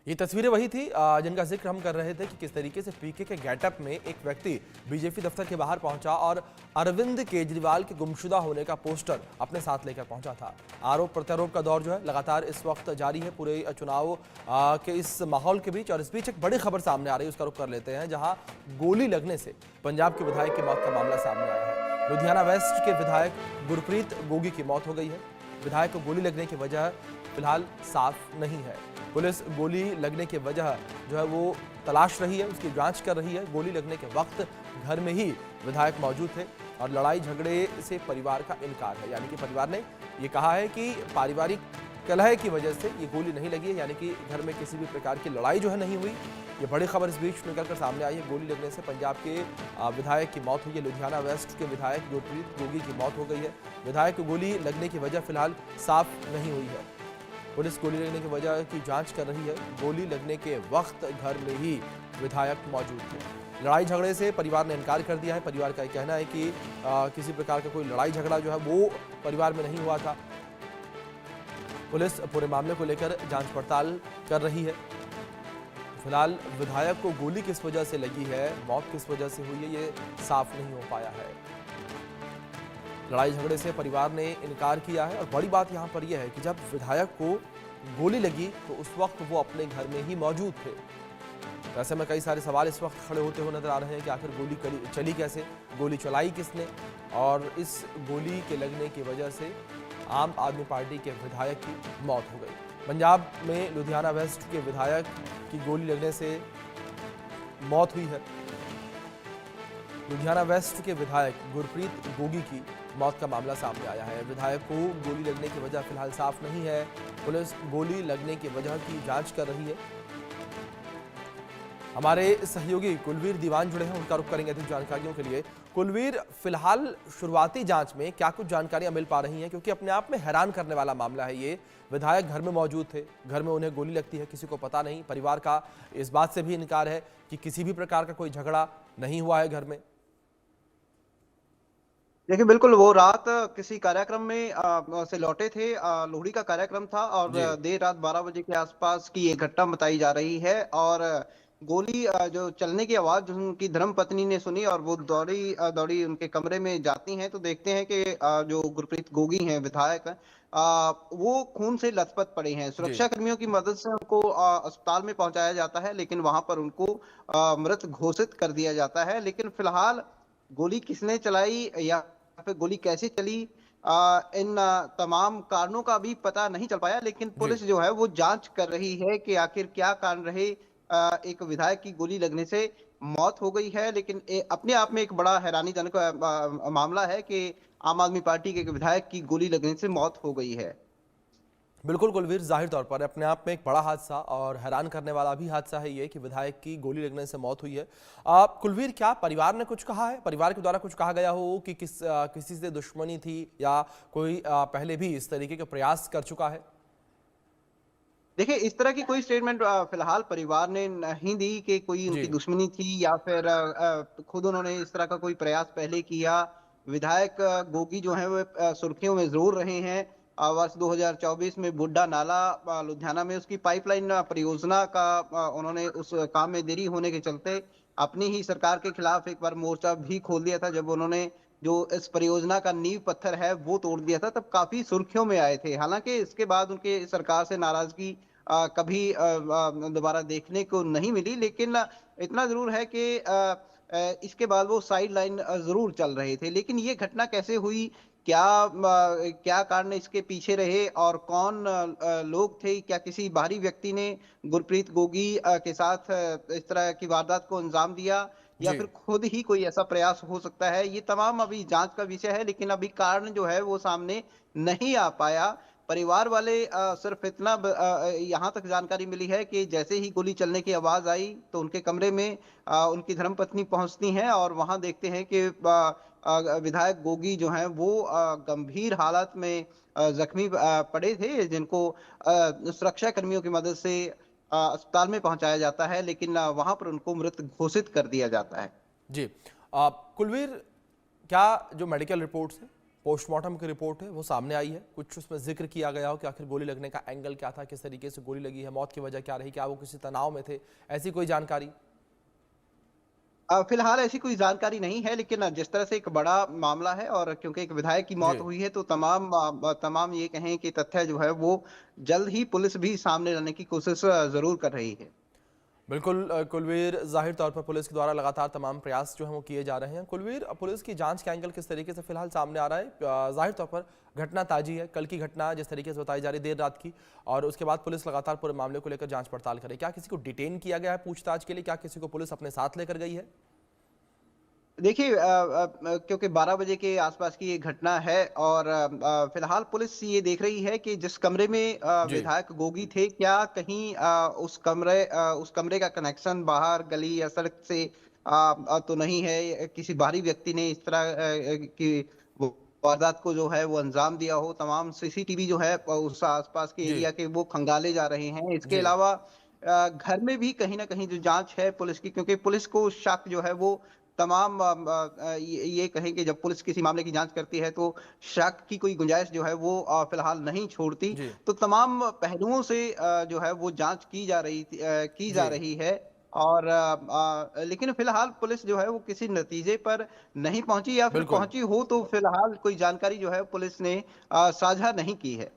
ये तस्वीरें वही थी जिनका जिक्र हम कर रहे थे कि किस तरीके से पीके के गेटअप में एक व्यक्ति बीजेपी दफ्तर के बाहर पहुंचा और अरविंद केजरीवाल के गुमशुदा होने का पोस्टर अपने साथ लेकर पहुंचा था। आरोप प्रत्यारोप का दौर जो है लगातार इस वक्त जारी है पूरे चुनाव के इस माहौल के बीच। और इस बीच एक बड़ी खबर सामने आ रही है, उसका रुख कर लेते हैं, जहां गोली लगने से पंजाब के विधायक की मौत का मामला सामने आया है। लुधियाना वेस्ट के विधायक गुरप्रीत गोगी की मौत हो गई है। विधायक को गोली लगने की वजह फिलहाल साफ नहीं है। पुलिस गोली लगने की वजह जो है वो तलाश रही है, उसकी जांच कर रही है। गोली लगने के वक्त घर में ही विधायक मौजूद थे और लड़ाई झगड़े से परिवार का इनकार है, यानी कि परिवार ने ये कहा है कि पारिवारिक कलह की वजह से ये गोली नहीं लगी है, यानी कि घर में किसी भी प्रकार की लड़ाई जो है नहीं हुई। ये बड़ी खबर इस बीच निकलकर सामने आई है। गोली लगने से पंजाब के विधायक की मौत हुई है। लुधियाना वेस्ट के विधायक गुरप्रीत गोगी की मौत हो गई है। विधायक को गोली लगने की वजह फिलहाल साफ नहीं हुई है। पुलिस गोली लगने की वजह की जांच कर रही है। गोली लगने के वक्त घर में ही विधायक मौजूद थे। लड़ाई झगड़े से परिवार ने इनकार कर दिया है। परिवार का कहना है कि किसी प्रकार का कोई लड़ाई झगड़ा जो है वो परिवार में नहीं हुआ था। पुलिस पूरे मामले को लेकर जांच पड़ताल कर रही है। फिलहाल विधायक को गोली किस वजह से लगी है, मौत किस वजह से हुई है, ये साफ नहीं हो पाया है। लड़ाई झगड़े से परिवार ने इनकार किया है और बड़ी बात यहाँ पर यह है कि जब विधायक को गोली लगी तो उस वक्त वो अपने घर में ही मौजूद थे। तो ऐसे में कई सारे सवाल इस वक्त खड़े होते हुए नजर आ रहे हैं कि आखिर गोली चली कैसे, गोली चलाई किसने, और इस गोली के लगने की वजह से आम आदमी पार्टी के विधायक की मौत हो गई। पंजाब में लुधियाना वेस्ट के विधायक की गोली लगने से मौत हुई है। लुधियाना वेस्ट के विधायक गुरप्रीत गोगी की मौत का मामला सामने आया है। विधायक को गोली लगने की वजह फिलहाल साफ नहीं है। पुलिस गोली लगने की वजह की जांच कर रही है। हमारे सहयोगी कुलवीर दीवान जुड़े हैं, उनका रुख करेंगे अधिक जानकारियों के लिए। कुलवीर, फिलहाल शुरुआती जांच में क्या कुछ जानकारियां मिल पा रही हैं, क्योंकि अपने आप में हैरान करने वाला मामला है ये। विधायक घर में मौजूद थे, घर में उन्हें गोली लगती है, किसी को पता नहीं। परिवार का इस बात से भी इनकार है कि किसी भी प्रकार का कोई झगड़ा नहीं हुआ है घर में। देखिए, बिल्कुल वो रात किसी कार्यक्रम में से लौटे थे। लोहड़ी का कार्यक्रम था और जी। देर रात 12 बजे के आसपास की ये घटना बताई जा रही है। और गोली जो चलने की आवाज उनकी धर्मपत्नी ने सुनी और वो दौड़ी उनके कमरे में जाती हैं, तो देखते हैं कि जो गुरप्रीत गोगी हैं विधायक, वो खून से लथपथ पड़े हैं। जी। सुरक्षा कर्मियों की मदद से उनको अस्पताल में पहुंचाया जाता है, लेकिन वहां पर उनको मृत घोषित कर दिया जाता है। लेकिन फिलहाल गोली किसने चलाई या फिर गोली कैसे चली, इन तमाम कारणों का भी पता नहीं चल पाया। लेकिन जी। पुलिस जो है वो जांच कर रही है कि आखिर क्या कारण रहे एक विधायक की गोली लगने से मौत हो गई है। लेकिन अपने आप में एक बड़ा हैरानीजनक मामला है कि आम आदमी पार्टी के एक विधायक की गोली लगने से मौत हो गई है। बिल्कुल कुलवीर, जाहिर तौर पर अपने आप में एक बड़ा हादसा और हैरान करने वाला भी हादसा है ये कि विधायक की गोली लगने से मौत हुई है। कुलवीर, क्या परिवार ने कुछ कहा है, परिवार के द्वारा कुछ कहा गया हो कि किसी से दुश्मनी थी या कोई पहले भी इस तरीके का प्रयास कर चुका है? देखिए, इस तरह की कोई स्टेटमेंट फिलहाल परिवार ने नहीं दी कि कोई जी। उनकी दुश्मनी थी या फिर खुद उन्होंने इस तरह का कोई प्रयास पहले किया। विधायक गोगी जो हैं वो सुर्खियों में जरूर रहे हैं। वर्ष 2024 में बुड्ढा नाला लुधियाना में उसकी पाइपलाइन परियोजना का उन्होंने उस काम में देरी होने के चलते अपनी ही सरकार के खिलाफ एक बार मोर्चा भी खोल दिया था। जब उन्होंने जो इस परियोजना का नींव पत्थर है वो तोड़ दिया था, तब काफी सुर्खियों में आए थे। हालांकि इसके बाद उनके सरकार से नाराजगी कभी दोबारा देखने को नहीं मिली। लेकिन इतना जरूर है कि इसके बाद वो साइड लाइन जरूर चल रहे थे। लेकिन ये घटना कैसे हुई, क्या कारण इसके पीछे रहे और कौन लोग थे, क्या किसी बाहरी व्यक्ति ने गुरप्रीत गोगी के साथ इस तरह की वारदात को अंजाम दिया या जी। फिर खुद ही कोई ऐसा प्रयास हो सकता है, ये तमाम अभी जांच का विषय है। लेकिन अभी कारण जो है वो सामने नहीं आ पाया। परिवार वाले सिर्फ इतना यहाँ तक जानकारी मिली है कि जैसे ही गोली चलने की आवाज आई तो उनके कमरे में उनकी धर्मपत्नी पहुंचती हैं और वहां देखते हैं कि विधायक गोगी जो हैं वो गंभीर हालत में जख्मी पड़े थे, जिनको सुरक्षा कर्मियों की मदद से अस्पताल में पहुंचाया जाता है। लेकिन वहां पर उनको मृत घोषित कर दिया जाता है। जी। कुलवीर, क्या जो मेडिकल रिपोर्ट्स हैं, पोस्टमार्टम की रिपोर्ट है वो सामने आई है। कुछ उसमें जिक्र किया गया हो कि आखिर गोली लगने का एंगल क्या था, किस तरीके से गोली लगी है, मौत की वजह क्या रही, क्या वो किसी तनाव में थे, ऐसी कोई जानकारी? फिलहाल ऐसी कोई जानकारी नहीं है, लेकिन जिस तरह से एक बड़ा मामला है और क्योंकि एक विधायक की मौत जी। हुई है, तो तमाम ये कहें कि तथ्य जो है वो जल्द ही पुलिस भी सामने लाने की कोशिश जरूर कर रही है। बिल्कुल कुलवीर, ज़ाहिर तौर पर पुलिस के द्वारा लगातार तमाम प्रयास जो हैं वो किए जा रहे हैं। कुलवीर, पुलिस की जांच का एंगल किस तरीके से फिलहाल सामने आ रहा है? ज़ाहिर तौर पर घटना ताजी है, कल की घटना जिस तरीके से बताई जा रही है देर रात की, और उसके बाद पुलिस लगातार पूरे मामले को लेकर जांच पड़ताल करे। क्या किसी को डिटेन किया गया है पूछताछ के लिए? क्या किसी को पुलिस अपने साथ लेकर गई है? देखिए, क्योंकि 12 बजे के आसपास की ये घटना है और फिलहाल पुलिस ये देख रही है कि जिस कमरे में जी। विधायक गोगी थे, क्या कहीं उस कमरे का कनेक्शन बाहर गली या सड़क से तो नहीं है, किसी बाहरी व्यक्ति ने इस तरह की वो वारदात को जो है वो अंजाम दिया हो। तमाम सीसीटीवी जो है उस आसपास के जी। एरिया के वो खंगाले जा रहे हैं। इसके जी। अलावा घर में भी कहीं न कहीं जो जाँच है पुलिस की, क्योंकि पुलिस को शक जो है वो तमाम ये कहें कि जब पुलिस किसी मामले की जाँच करती है तो शक की कोई गुंजाइश जो है वो फिलहाल नहीं छोड़ती। जी। तो तमाम पहलुओं से जो है वो जाँच की जा जी। रही है और लेकिन फिलहाल पुलिस जो है वो किसी नतीजे पर नहीं पहुँची, या फिर बिल्कुल। पहुँची हो तो फिलहाल कोई जानकारी जो है पुलिस ने साझा नहीं की है।